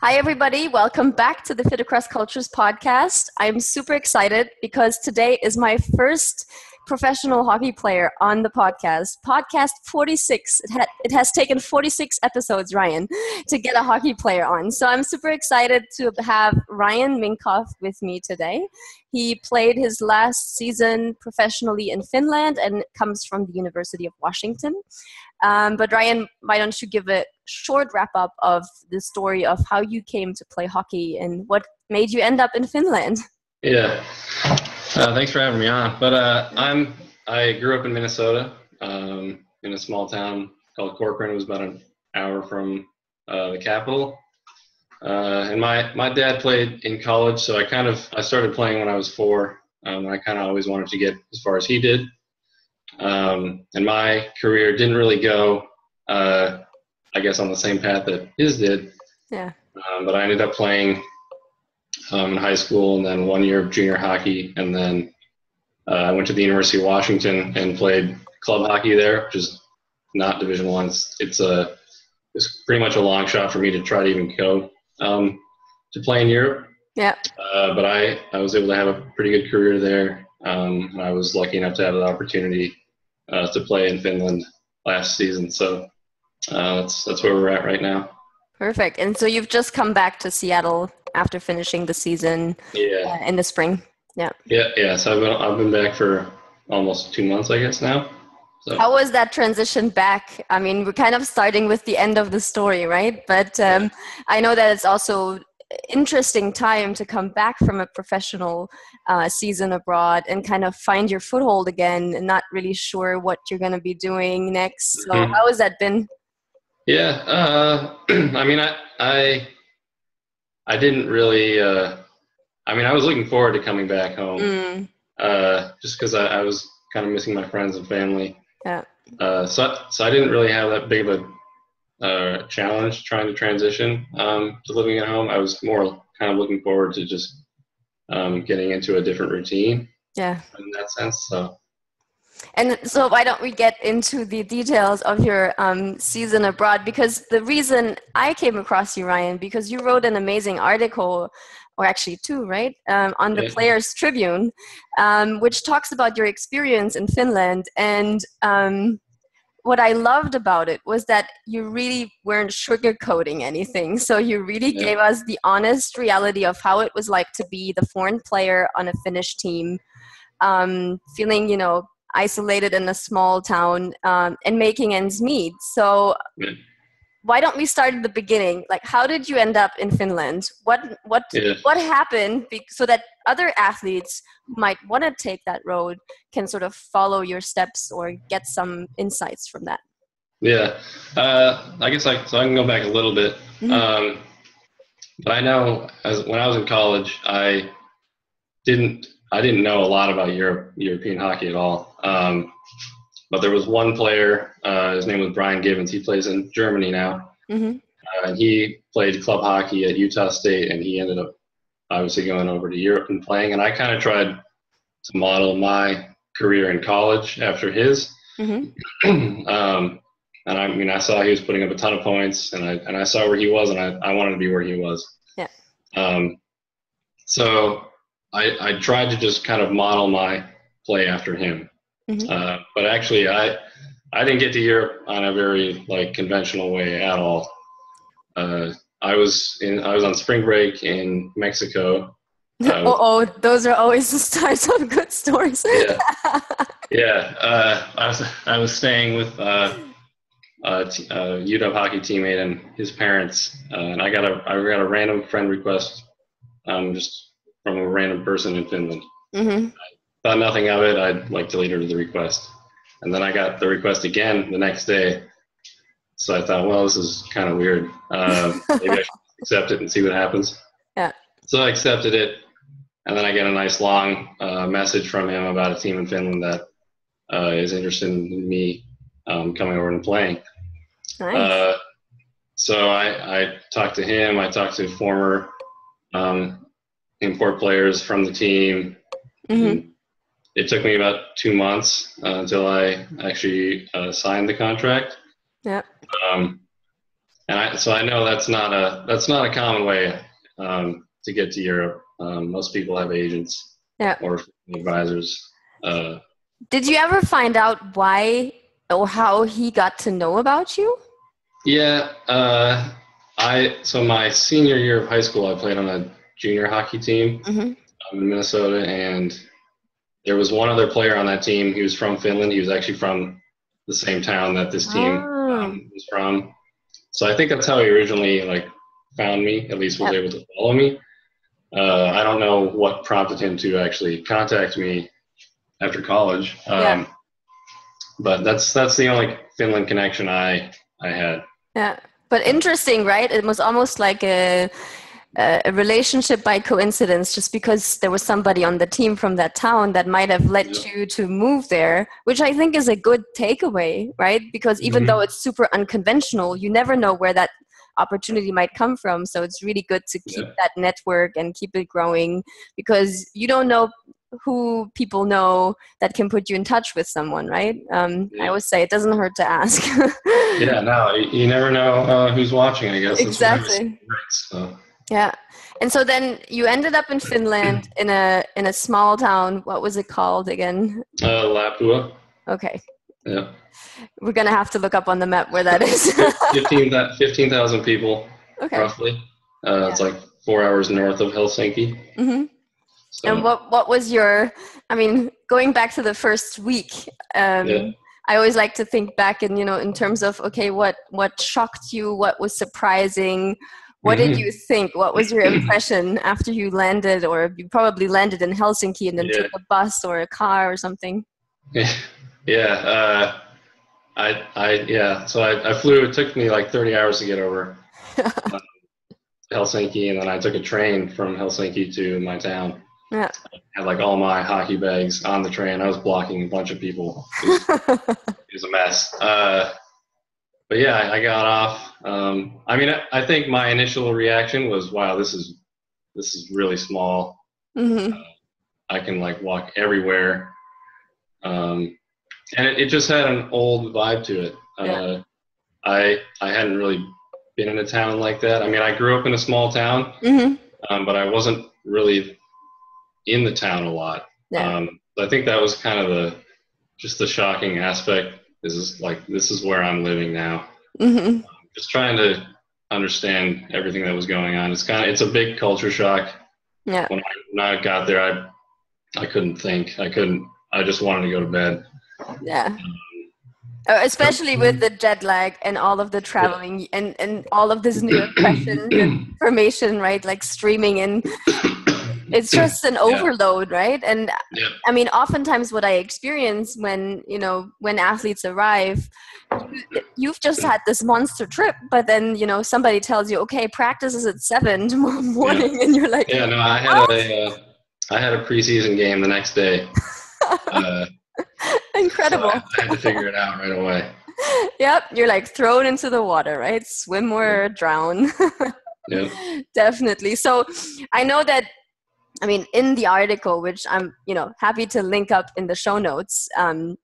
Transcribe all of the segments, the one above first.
Hi, everybody. Welcome back to the Fit Across Cultures podcast. I'm super excited because today is my first professional hockey player on the podcast. Podcast 46. It has taken 46 episodes, Ryan, to get a hockey player on. So I'm super excited to have Ryan Minkoff with me today. He played his last season professionally in Finland and comes from the University of Washington. But Ryan, why don't you give a short wrap-up of the story of how you came to play hockey and what made you end up in Finland? Yeah, thanks for having me on. But I grew up in Minnesota, in a small town called Corcoran. It was about an hour from the capital. And my dad played in college, so I started playing when I was 4. I kind of always wanted to get as far as he did. And my career didn't really go, I guess, on the same path that his did. Yeah. But I ended up playing in high school and then 1 year of junior hockey. And then I went to the University of Washington and played club hockey there, which is not Division I. It's pretty much a long shot for me to try to even go to play in Europe. Yeah. But I was able to have a pretty good career there. I was lucky enough to have the opportunity to play in Finland last season. So that's where we're at right now. Perfect. And so you've just come back to Seattle after finishing the season in the spring. Yeah. Yeah. So I've been back for almost 2 months, I guess, now. So. How was that transition back? I mean, we're kind of starting with the end of the story, right? But I know that it's also interesting time to come back from a professional season abroad and kind of find your foothold again and not really sure what you're going to be doing next. So how has that been? Yeah. I mean, I didn't really, I was looking forward to coming back home just because I was kind of missing my friends and family. Yeah. So I didn't really have that big of a challenge trying to transition to living at home. I was more kind of looking forward to just getting into a different routine. Yeah. In that sense. So. And so why don't we get into the details of your season abroad? Because the reason I came across you, Ryan, because you wrote an amazing article, or actually 2, right, on the Players Tribune, which talks about your experience in Finland. And what I loved about it was that you really weren't sugarcoating anything. So you really gave us the honest reality of how it was like to be the foreign player on a Finnish team, feeling, isolated in a small town and making ends meet. So why don't we start at the beginning? Like, how did you end up in Finland? What happened so that other athletes who might want to take that road can sort of follow your steps or get some insights from that? Yeah, I guess I can go back a little bit. But I know when I was in college, I didn't know a lot about European hockey at all. But there was one player, his name was Brian Gibbons. He plays in Germany now. And he played club hockey at Utah State, and he ended up obviously going over to Europe and playing. And I kind of tried to model my career in college after his. And I saw he was putting up a ton of points, and I saw where he was, and I wanted to be where he was. Yeah. So I tried to just kind of model my play after him. But actually, I didn't get to Europe on a very conventional way at all. I was on spring break in Mexico. Those are always the starts of good stories. I was staying with a UW hockey teammate and his parents, and I got a random friend request, just from a random person in Finland. I thought nothing of it. I deleted the request, and then I got the request again the next day. So I thought, well, this is kind of weird. Maybe I should accept it and see what happens. Yeah. So I accepted it, and then I get a nice long message from him about a team in Finland that is interested in me coming over and playing. Nice. So I talked to him. I talked to former import players from the team. It took me about 2 months until I actually signed the contract. Yeah. So I know that's not a common way to get to Europe. Most people have agents Yeah. or advisors. Did you ever find out why or how he got to know about you? Yeah. So my senior year of high school, I played on a junior hockey team Mm-hmm. in Minnesota, and there was one other player on that team. He was from Finland. He was actually from the same town that this team Oh, was from. So I think that's how he originally found me. At least was yep. able to follow me. I don't know what prompted him to actually contact me after college, Yeah. but that's the only Finland connection I had. Yeah. But interesting, right? It was almost like a relationship by coincidence, just because there was somebody on the team from that town that might have led Yeah. you to move there, which I think is a good takeaway, right? Because even though it's super unconventional, you never know where that opportunity might come from. So it's really good to keep Yeah. that network and keep it growing, because you don't know who people know that can put you in touch with someone, right? I Yeah. always say it doesn't hurt to ask. Yeah, no, you never know who's watching, I guess. That's what I was saying. Exactly. So. Yeah. And so then you ended up in Finland in a small town. What was it called again? Lapua. Okay. Yeah. We're gonna have to look up on the map where that is. 15,000 people, Okay. roughly. Yeah. It's like 4 hours north of Helsinki. Mm-hmm. And So what was your, I mean, going back to the first week, yeah. I always like to think back in, in terms of, okay, what shocked you? What was surprising? What did you think? What was your impression after you landed, or you probably landed in Helsinki and then Yeah. took a bus or a car or something? Yeah. Yeah. So I flew. It took me like 30 hours to get over Helsinki, and then I took a train from Helsinki to my town. Yeah. I had like all my hockey bags on the train. I was blocking a bunch of people. It was a mess. But yeah, I got off. I mean, I think my initial reaction was, "Wow, this is really small. Mm-hmm. I can like walk everywhere." And it just had an old vibe to it. Yeah. I hadn't really been in a town like that. I mean, I grew up in a small town, Mm-hmm. but I wasn't really in the town a lot. Yeah. I think that was kind of the shocking aspect. This is where I'm living now. Mm-hmm. Just trying to understand everything that was going on. It's a big culture shock. Yeah. When I got there, I couldn't think. I just wanted to go to bed. Yeah. Especially with the jet lag and all of the traveling and all of this new information, right? Like streaming in. It's just an overload, right? And I mean, oftentimes what I experience when athletes arrive, you've just had this monster trip, but then somebody tells you, okay, practice is at 7 tomorrow morning, and you're like, no, I had a preseason game the next day. Incredible. So I had to figure it out right away. Yep, you're like thrown into the water, right? Swim or drown. Yep. Definitely. So I know that, I mean, in the article, which I'm, happy to link up in the show notes,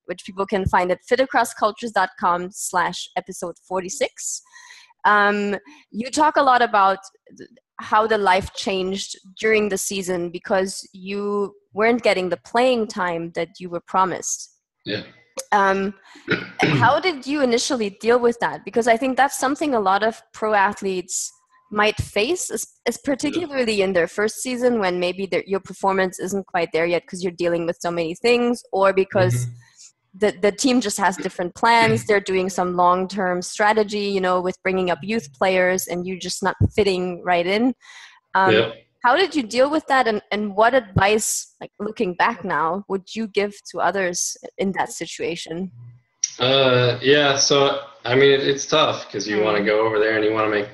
which people can find at fitacrosscultures.com/episode 46. You talk a lot about how the life changed during the season because you weren't getting the playing time that you were promised. Yeah. How did you initially deal with that? Because I think that's something a lot of pro athletes might face, is particularly in their first season when maybe your performance isn't quite there yet because you're dealing with so many things, or because the team just has different plans. They're doing some long-term strategy, with bringing up youth players, and you just not fitting right in. How did you deal with that, and what advice, like looking back now, would you give to others in that situation? Yeah, so I mean, it's tough because you want to go over there and you want to make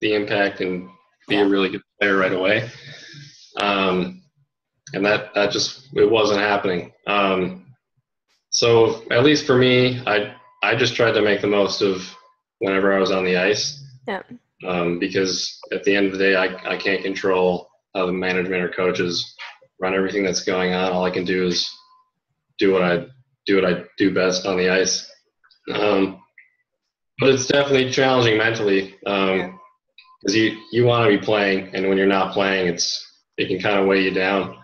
the impact and be a really good player right away. And that just, it wasn't happening. So at least for me, I just tried to make the most of whenever I was on the ice. Yeah. Because at the end of the day, I can't control how the management or coaches run everything that's going on. All I can do is do what I do best on the ice. But it's definitely challenging mentally because you want to be playing, and when you're not playing, it can kind of weigh you down.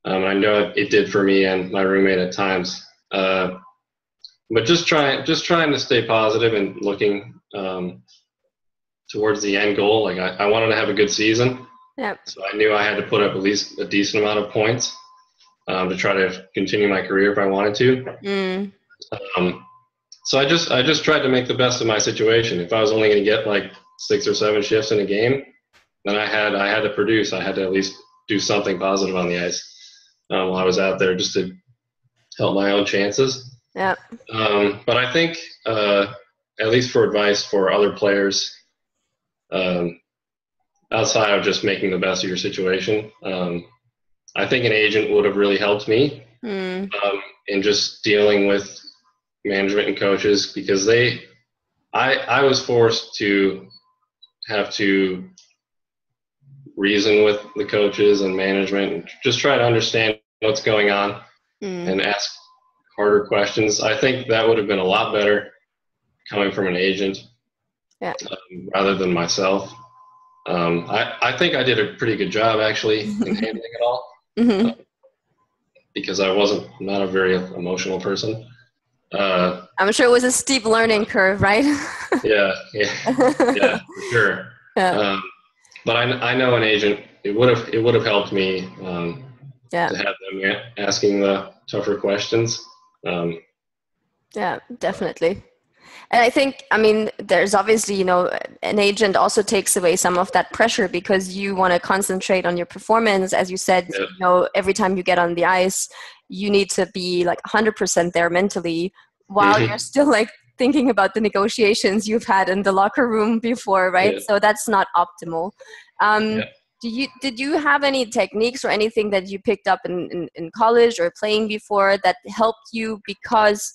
I know it did for me and my roommate at times. But just trying to stay positive and looking towards the end goal. Like I wanted to have a good season. Yep. So I knew I had to put up at least a decent amount of points to try to continue my career if I wanted to. So I just tried to make the best of my situation. If I was only going to get like 6 or 7 shifts in a game, then I had to produce. I had to at least do something positive on the ice while I was out there, just to help my own chances. Yeah. But I think, at least for advice for other players, outside of just making the best of your situation, I think an agent would have really helped me in just dealing with management and coaches, because I was forced to have to reason with the coaches and management and just try to understand what's going on and ask harder questions. I think that would have been a lot better coming from an agent rather than myself. I think I did a pretty good job actually in handling it all because I not a very emotional person. I'm sure it was a steep learning curve, right? yeah, for sure. Yeah. But I know an agent. It would have helped me to have them asking the tougher questions. Yeah, definitely. And I think, there's obviously, an agent also takes away some of that pressure because you want to concentrate on your performance. As you said, every time you get on the ice, you need to be like 100% there mentally while you're still like thinking about the negotiations you've had in the locker room before, right? Yeah. So that's not optimal. Did you have any techniques or anything that you picked up in college or playing before that helped you? Because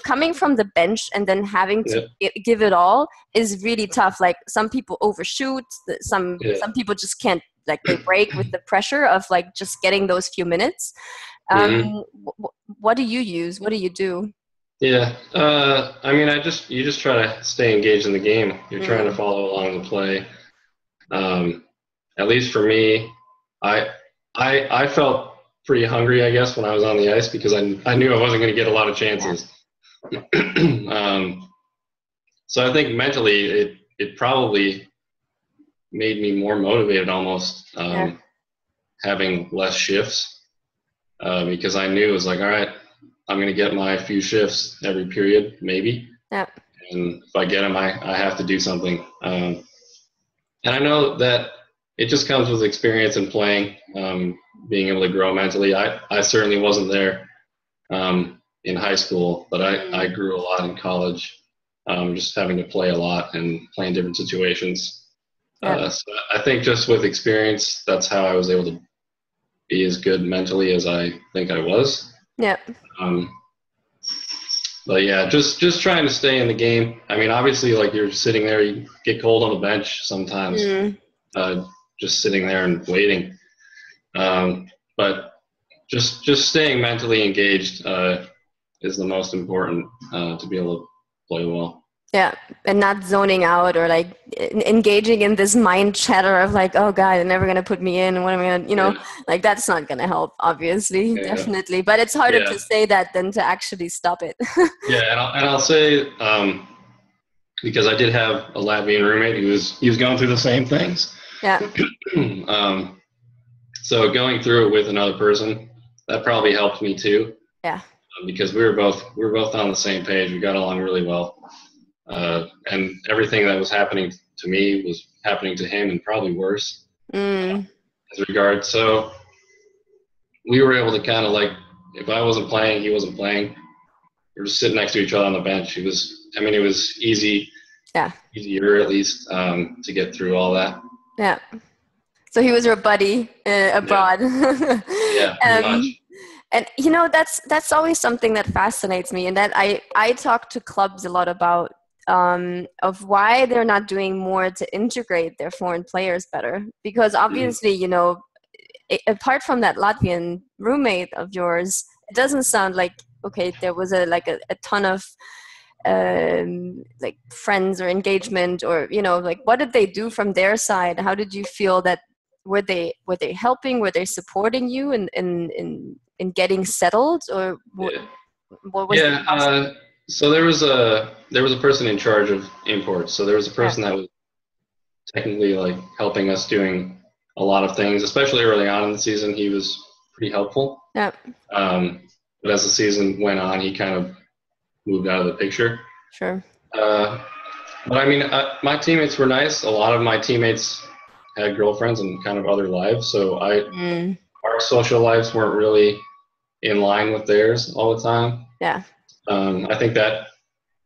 coming from the bench and then having to give it all is really tough. Like some people overshoot, some people just can't, like they break with the pressure of like just getting those few minutes. What do you use? What do you do? Yeah, you just try to stay engaged in the game. You're trying to follow along the play. At least for me, I felt pretty hungry, I guess, when I was on the ice because I knew I wasn't going to get a lot of chances. So I think mentally it probably made me more motivated almost having less shifts because I knew it was like, all right, I'm going to get my few shifts every period, maybe. Yeah. And if I get them, I have to do something. And I know that it just comes with experience and playing, being able to grow mentally. I certainly wasn't there in high school, but I grew a lot in college, just having to play a lot and play in different situations. So I think just with experience, that's how I was able to be as good mentally as I think I was. Yeah. But yeah, just trying to stay in the game. I mean, obviously, like you're sitting there, you get cold on the bench sometimes, just sitting there and waiting. But just staying mentally engaged is the most important to be able to play well. Yeah, and not zoning out or like engaging in this mind chatter of like, oh God, they're never gonna put me in, and what am I gonna, like that's not gonna help, obviously, definitely. But it's harder to say that than to actually stop it. And I'll say because I did have a Latvian roommate he was going through the same things. Yeah. So going through it with another person, that probably helped me too. Yeah. Because we were both on the same page. We got along really well. And everything that was happening to me was happening to him and probably worse as regards. So we were able to kind of like, if I wasn't playing, he wasn't playing. We were just sitting next to each other on the bench. It was easy, easier at least to get through all that. Yeah. So he was your buddy abroad. Yeah, pretty much. And that's always something that fascinates me, and that I talk to clubs a lot about of why they're not doing more to integrate their foreign players better. Because obviously, apart from that Latvian roommate of yours, it doesn't sound like there was a ton of like friends or engagement, or like what did they do from their side? How did you feel that were they helping? Were they supporting you in getting settled, or what was the process? So there was a person in charge of imports. So there was a person that was technically like helping us doing a lot of things, especially early on in the season. He was pretty helpful. Yeah. But as the season went on, he kind of moved out of the picture. Sure. But I mean, my teammates were nice. A lot of my teammates had girlfriends and kind of other lives, so our social lives weren't really in line with theirs all the time. Yeah. I think that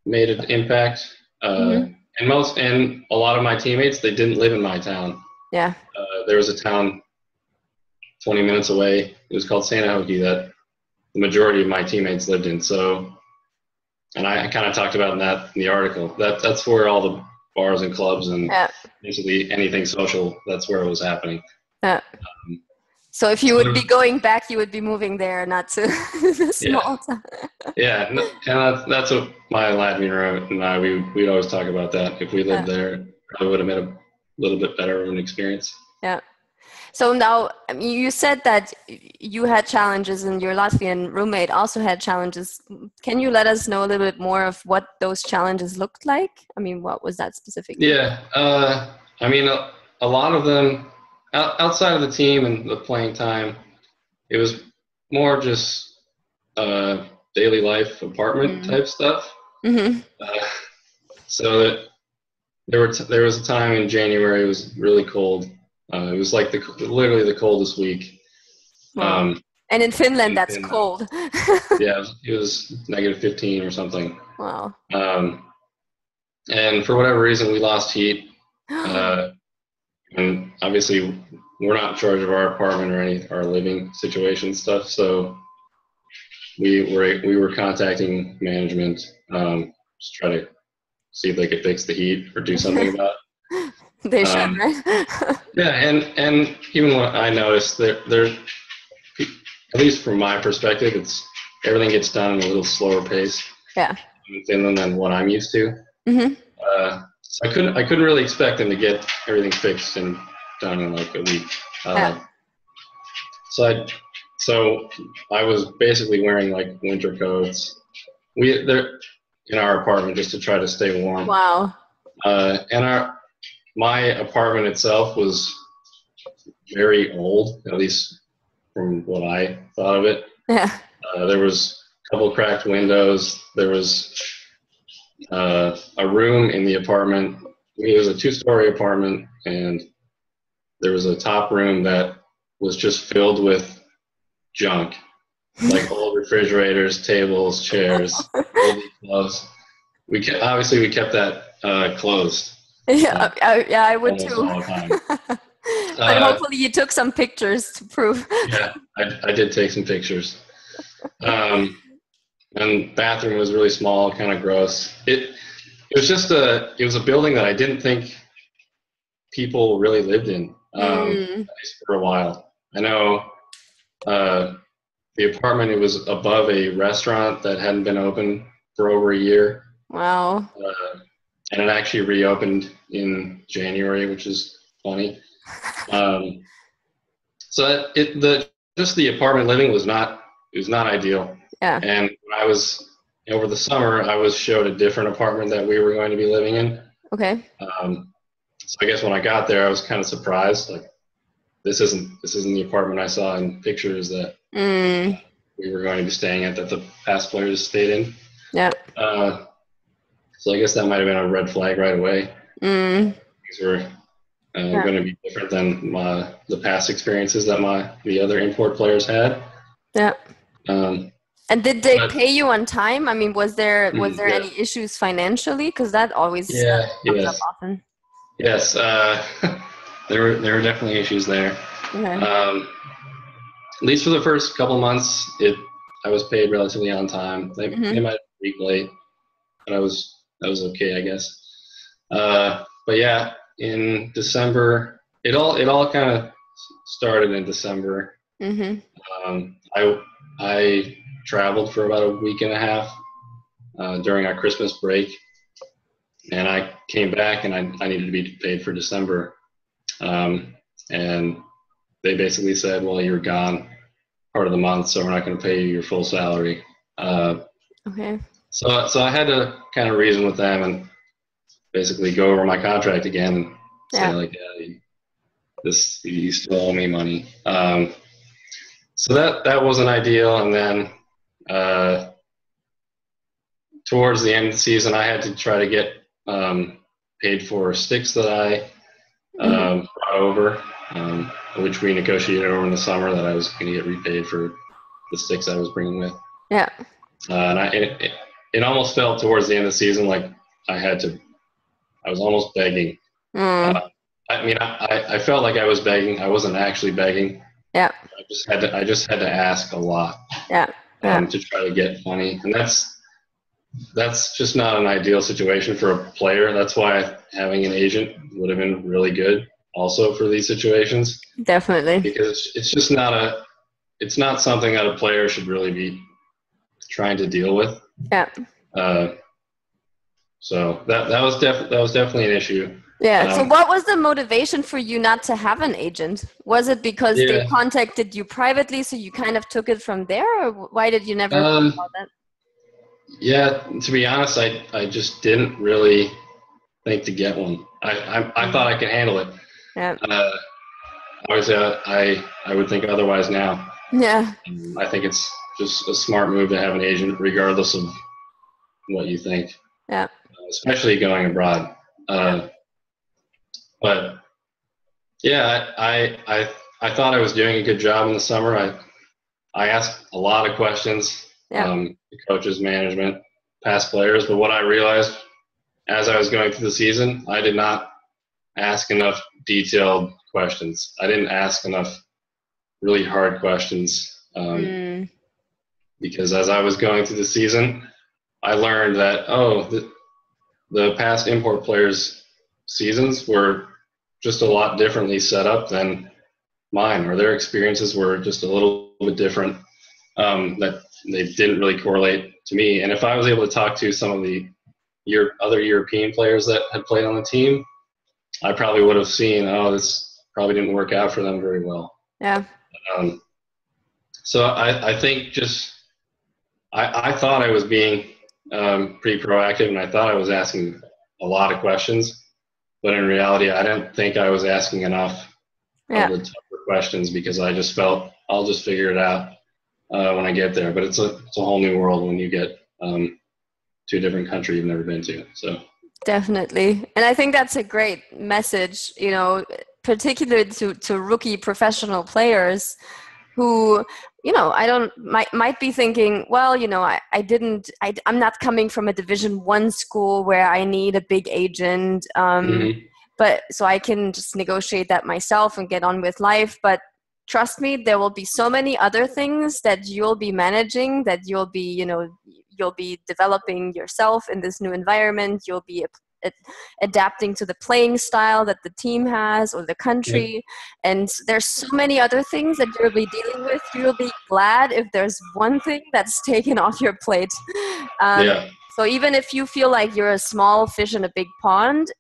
made an impact. And a lot of my teammates, they didn't live in my town. Yeah. There was a town 20 minutes away. It was called Sanahokie that the majority of my teammates lived in. So, and I kind of talked about in the article. That's where all the bars and clubs and basically anything social. That's where it was happening. Yeah. So if you would be going back, you would be moving there, not to the small town. Yeah, and that's what my Latvian roommate and I, we'd always talk about that. If we lived there, it probably would have made a little bit better of an experience. Yeah. So now, I mean, you said that you had challenges and your Latvian roommate also had challenges. Can you let us know a little bit more of what those challenges looked like? I mean, what was that specifically? Yeah. I mean, a lot of them, outside of the team and the playing time, it was more just daily life, apartment type stuff. So there was a time in January, it was really cold. It was like literally the coldest week. Wow. And in Finland, that's cold. Yeah, it was negative 15 or something. Wow. And for whatever reason, we lost heat. And obviously, we're not in charge of our apartment or our living situation stuff. So we were contacting management, just try to see if they could fix the heat or do something about it. They should, right? Yeah, and even what I noticed, there's, at least from my perspective, everything gets done at a little slower pace. Yeah. In Finland than what I'm used to. So I couldn't really expect them to get everything fixed and done in like a week. So I was basically wearing like winter coats. They're in our apartment just to try to stay warm. Wow. And my apartment itself was very old, at least from what I thought of it. Yeah. There was a couple cracked windows. There was a room in the apartment. It was a 2-story apartment, and there was a top room that was just filled with junk, like old refrigerators, tables, chairs, old clothes. We kept that closed. Yeah, I would too. All the time. But hopefully you took some pictures to prove. Yeah, I did take some pictures. And bathroom was really small, kind of gross. It was just it was a building that I didn't think people really lived in, at least for a while. I know the apartment, it was above a restaurant that hadn't been open for over a year. Wow. And it actually reopened in January, which is funny. So just the apartment living was not ideal. Yeah. And when I was over the summer, I was showed a different apartment that we were going to be living in. Okay. So I guess when I got there, I was kind of surprised. Like, this isn't the apartment I saw in pictures that we were going to be staying at, that the past players stayed in. Yeah. So I guess that might have been a red flag right away. Things were going to be different than the past experiences that the other import players had. Yeah. And did they pay you on time? I mean, was there any issues financially? Because that always comes up often. Yes, there were definitely issues there. Okay. At least for the first couple months, I was paid relatively on time. They might have been a week late, but that was okay, I guess. But yeah, in December, it all kind of started in December. I traveled for about a week and a half during our Christmas break, and I came back and I needed to be paid for December. And they basically said, well, you're gone part of the month, so we're not going to pay you your full salary. Okay. So I had to kind of reason with them and basically go over my contract again and say, like, yeah, you still owe me money. So that wasn't ideal. And then towards the end of the season, I had to try to get paid for sticks that I brought over, which we negotiated over in the summer that I was going to get repaid for the sticks I was bringing with. Yeah. And it almost felt towards the end of the season like I was almost begging. I mean, I felt like I was begging. I wasn't actually begging. Yeah. I just had to ask a lot. Yeah. To try to get money, and that's just not an ideal situation for a player. That's why having an agent would have been really good also for these situations. Definitely. Because it's just it's not something that a player should really be trying to deal with. Yeah. So that was definitely an issue. Yeah. So what was the motivation for you not to have an agent? Was it because they contacted you privately, so you kind of took it from there, or why did you never think about that? Yeah, to be honest, I just didn't really think to get one. I thought I could handle it. Yeah. Obviously, I would think otherwise now. Yeah. I think it's just a smart move to have an agent, regardless of what you think. Yeah. Especially going abroad. But yeah, I thought I was doing a good job in the summer. I asked a lot of questions, the coaches, management, past players. But what I realized as I was going through the season, I did not ask enough detailed questions. I didn't ask enough really hard questions because as I was going through the season, I learned that the past import players' seasons were just a lot differently set up than mine, or their experiences were just a little bit different, that they didn't really correlate to me. And if I was able to talk to some of the other European players that had played on the team, I probably would have seen, this probably didn't work out for them very well. Yeah. So I think I thought I was being pretty proactive, and I thought I was asking a lot of questions, but in reality, I didn't think I was asking enough of the tougher questions, because I just felt I'll just figure it out when I get there. But it's a whole new world when you get to a different country you've never been to. So definitely, and I think that's a great message, particularly to rookie professional players who, might be thinking, well, I'm not coming from a Division I school where I need a big agent, but so I can just negotiate that myself and get on with life. But trust me, there will be so many other things that you'll be managing, that you'll be developing yourself in this new environment. You'll be adapting to the playing style that the team has or the country. And there's so many other things that you'll be dealing with. You'll be glad if there's one thing that's taken off your plate. So even if you feel like you're a small fish in a big pond,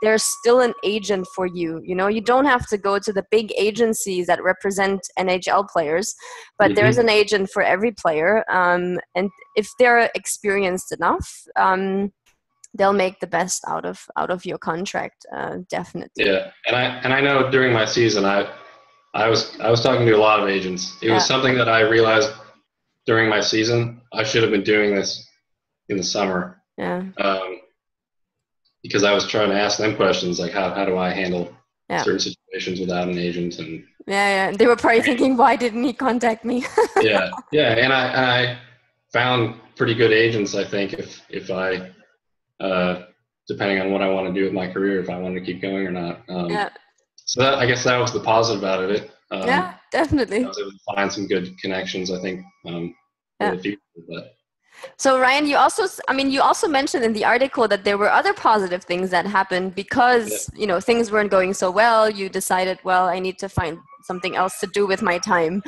there's still an agent for you. You don't have to go to the big agencies that represent NHL players, but there's an agent for every player. And if they're experienced enough, they'll make the best out of your contract. Definitely. Yeah, and I know during my season, I was talking to a lot of agents. It was something that I realized during my season. I should have been doing this in the summer. Yeah. Because I was trying to ask them questions like how do I handle certain situations without an agent, and they were probably thinking, why didn't he contact me? and I found pretty good agents, I think, if I depending on what I want to do with my career, if I want to keep going or not. So I guess that was the positive out of it. Definitely. I was able to find some good connections, I think, for the future. But so Ryan, you also mentioned in the article that there were other positive things that happened because things weren't going so well. You decided, well, I need to find something else to do with my time.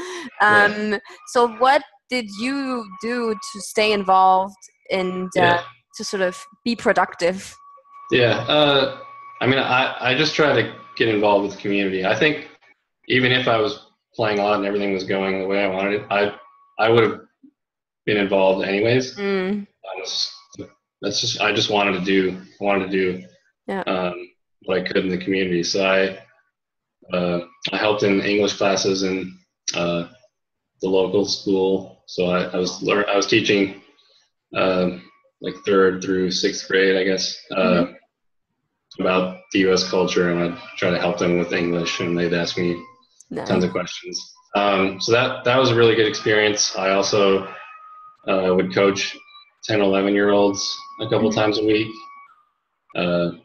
So what did you do to stay involved and Yeah. to sort of be productive? Yeah. I mean, I just try to get involved with the community. I think even if I was playing a lot and everything was going the way I wanted it, I would have been involved anyways. I just wanted to do what I could in the community. So I helped in English classes in the local school. So I was teaching like 3rd through 6th grade, I guess, about the U.S. culture, and I'd try to help them with English, and they'd ask me tons of questions. So that was a really good experience. I also would coach 10, 11-year-olds a couple times a week.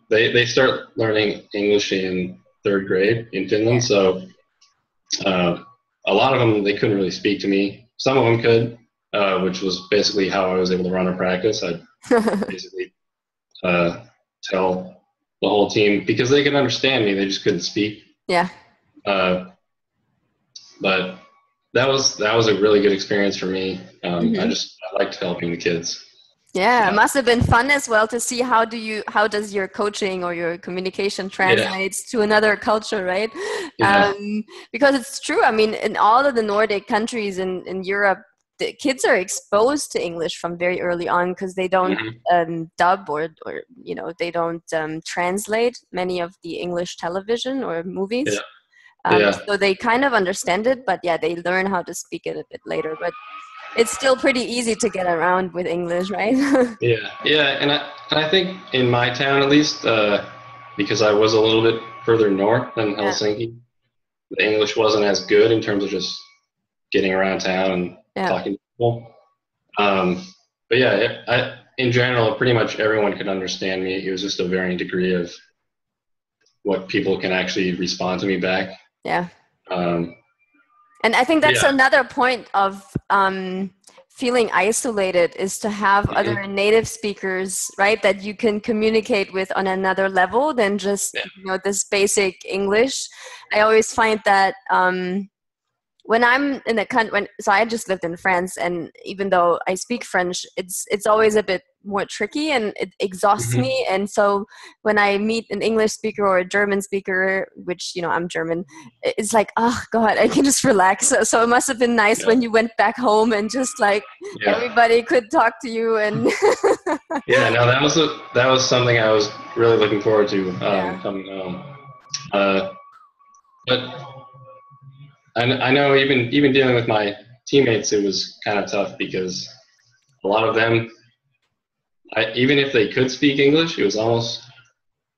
They start learning English in 3rd grade in Finland, so a lot of them, they couldn't really speak to me. Some of them could, which was basically how I was able to run a practice. I'd basically tell the whole team, because they could understand me, they just couldn't speak. Yeah. But that was a really good experience for me. I liked helping the kids. Yeah, it must have been fun as well to see how does your coaching or your communication translates to another culture, right? Yeah. Because it's true. I mean, in all of the Nordic countries in Europe, the kids are exposed to English from very early on because they don't dub or they don't translate many of the English television or movies. So they kind of understand it, but they learn how to speak it a bit later. But it's still pretty easy to get around with English, right? And I think in my town, at least, because I was a little bit further north than Helsinki, the English wasn't as good in terms of just getting around town and talking to people. But in general, pretty much everyone could understand me. It was just a varying degree of what people can actually respond to me back. Yeah. And I think that's another point of feeling isolated, is to have other native speakers, right, that you can communicate with on another level than just this basic English. I always find that when I'm in the country, so I just lived in France, and even though I speak French, it's always a bit more tricky and it exhausts me. And so when I meet an English speaker or a German speaker, which I'm German, it's like, oh God, I can just relax. So it must have been nice when you went back home and just like everybody could talk to you. And that was something I was really looking forward to coming home. But I know even dealing with my teammates, it was kind of tough because a lot of them, even if they could speak English, it was almost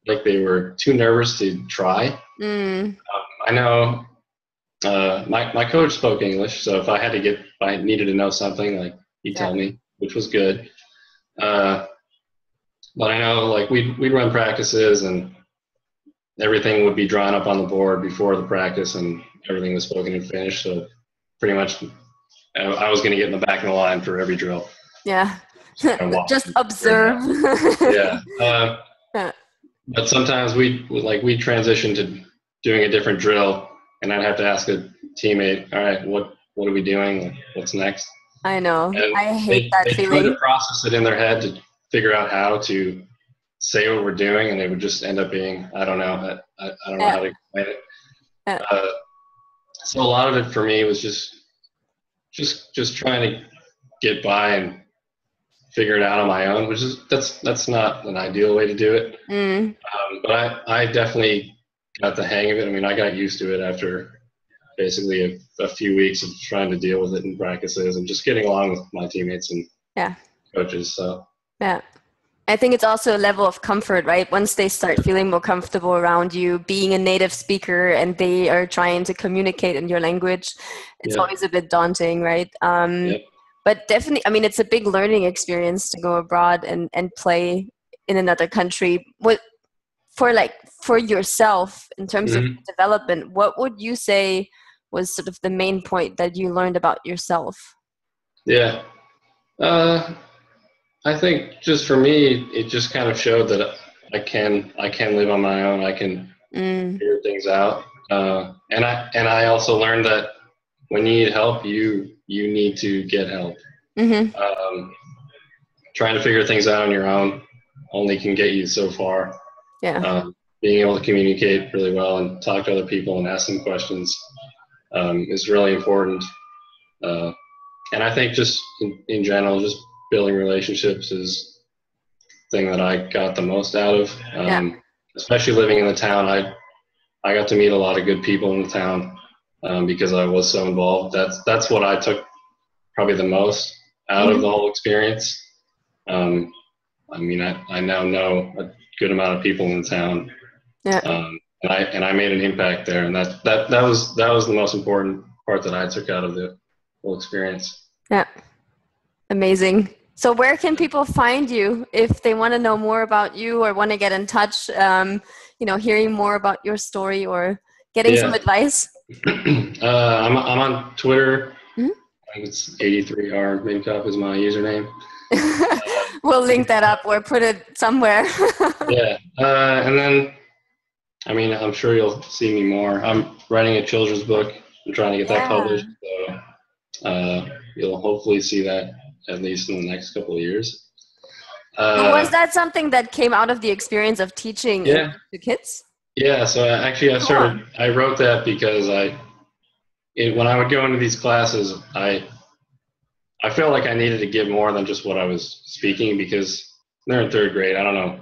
like they were too nervous to try. I know my coach spoke English, so if I needed to know something, like he'd tell me, which was good. But I know like we'd run practices and everything would be drawn up on the board before the practice, and everything was spoken in Finnish. So pretty much I was going to get in the back of the line for every drill. Yeah. Just observe. But sometimes we'd transition to doing a different drill, and I'd have to ask a teammate, all right, what are we doing? What's next? I know. And I hate that feeling. They try to process it in their head to figure out how to say what we're doing, and it would just end up being, I don't know. I don't know how to explain it. So a lot of it for me was just trying to get by and figure it out on my own, which is that's not an ideal way to do it. But I definitely got the hang of it. I mean, I got used to it after basically a few weeks of trying to deal with it in practices and just getting along with my teammates and coaches. So I think it's also a level of comfort, right? Once they start feeling more comfortable around you, being a native speaker, and they are trying to communicate in your language, it's always a bit daunting, right? But definitely, I mean, it's a big learning experience to go abroad and play in another country. For yourself, in terms of development, what would you say was sort of the main point that you learned about yourself? I think just for me, it just kind of showed that I can live on my own. I can figure things out. And I also learned that when you need help, you need to get help. trying to figure things out on your own only can get you so far. Yeah. Being able to communicate really well and talk to other people and ask them questions is really important. And I think just in general, just building relationships is the thing that I got the most out of. Especially living in the town, I got to meet a lot of good people in the town because I was so involved. That's what I took probably the most out of the whole experience. I mean, I now know a good amount of people in the town, and I made an impact there, and that was the most important part that I took out of the whole experience. Yeah, amazing. So where can people find you if they want to know more about you or want to get in touch? Hearing more about your story or getting some advice. I'm on Twitter. I think it's 83R Minkoff is my username. We'll link that up or put it somewhere. And then, I mean, I'm sure you'll see me more. I'm writing a children's book. I'm trying to get that published. So you'll hopefully see that at least in the next couple of years. Was that something that came out of the experience of teaching to kids? Yeah. So actually, I wrote that because when I would go into these classes, I felt like I needed to give more than just what I was speaking because they're in third grade. I don't know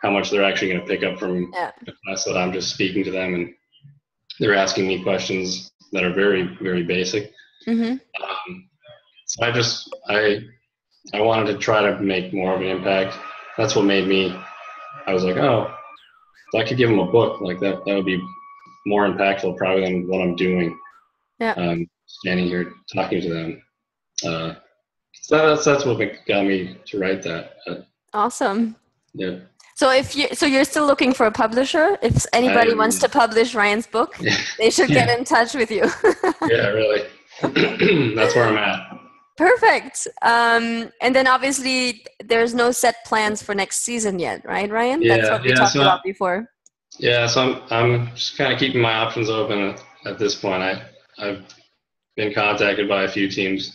how much they're actually going to pick up from the class that I'm just speaking to them, and they're asking me questions that are very, very basic. So I wanted to try to make more of an impact. That's what made me. I was like, oh, if I could give them a book like that, that would be more impactful probably than what I'm doing. Standing here talking to them. So that's what got me to write that. Awesome. Yeah. So you're still looking for a publisher? If anybody wants to publish Ryan's book, they should get in touch with you. Yeah, really. That's where I'm at. Perfect. And then obviously there's no set plans for next season yet, right, Ryan? That's what we talked about before. Yeah, so I'm just kind of keeping my options open at this point. I've been contacted by a few teams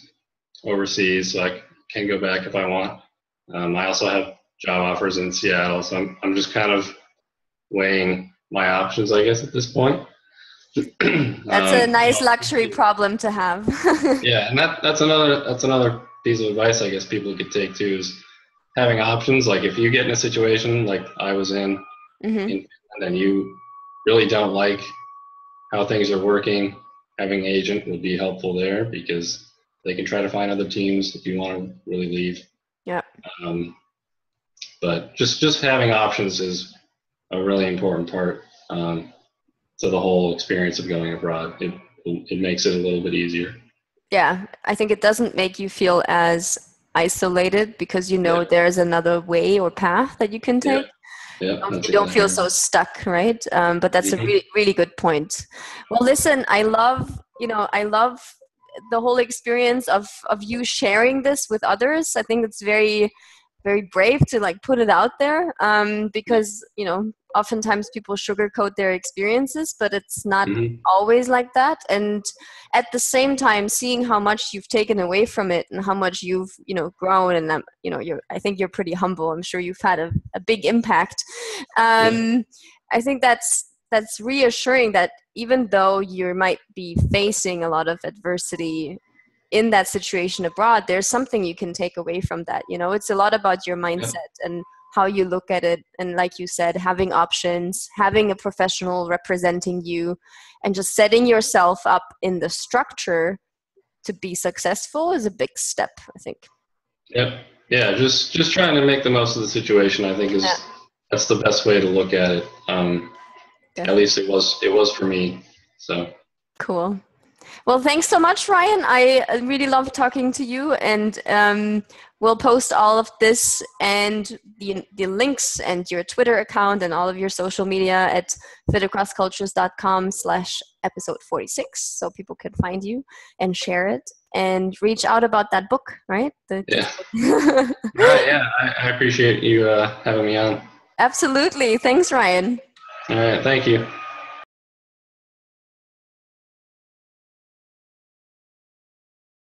overseas, so I can go back if I want. I also have job offers in Seattle, so I'm just kind of weighing my options, I guess, at this point. That's a nice luxury problem to have. Yeah, and that's another piece of advice I guess people could take too, is having options. Like if you get in a situation like I was in Finland and you really don't like how things are working, having an agent will be helpful there because they can try to find other teams if you want to really leave. Yeah. But just having options is a really important part to the whole experience of going abroad. It makes it a little bit easier. Yeah, I think it doesn't make you feel as isolated because there's another way or path that you can take. Yeah, you don't feel so stuck, right? But that's a really, really good point. Well, listen, I love the whole experience of you sharing this with others. I think it's very, very brave to put it out there because, oftentimes people sugarcoat their experiences, but it's not always like that. And at the same time, seeing how much you've taken away from it and how much you've, grown and, I think you're pretty humble. I'm sure you've had a big impact. I think that's reassuring that even though you might be facing a lot of adversity in that situation abroad, there's something you can take away from that. It's a lot about your mindset and how you look at it. And like you said, having options, having a professional representing you, and just setting yourself up in the structure to be successful is a big step, I think. Yep. Yeah. Just trying to make the most of the situation, I think that's the best way to look at it. At least it was for me. So cool. Well, thanks so much, Ryan. I really love talking to you, and we'll post all of this and the links and your Twitter account and all of your social media at fitacrosscultures.com/episode 46, so people can find you and share it and reach out about that book, right? All right, yeah. I appreciate you having me on. Absolutely. Thanks, Ryan. All right, thank you.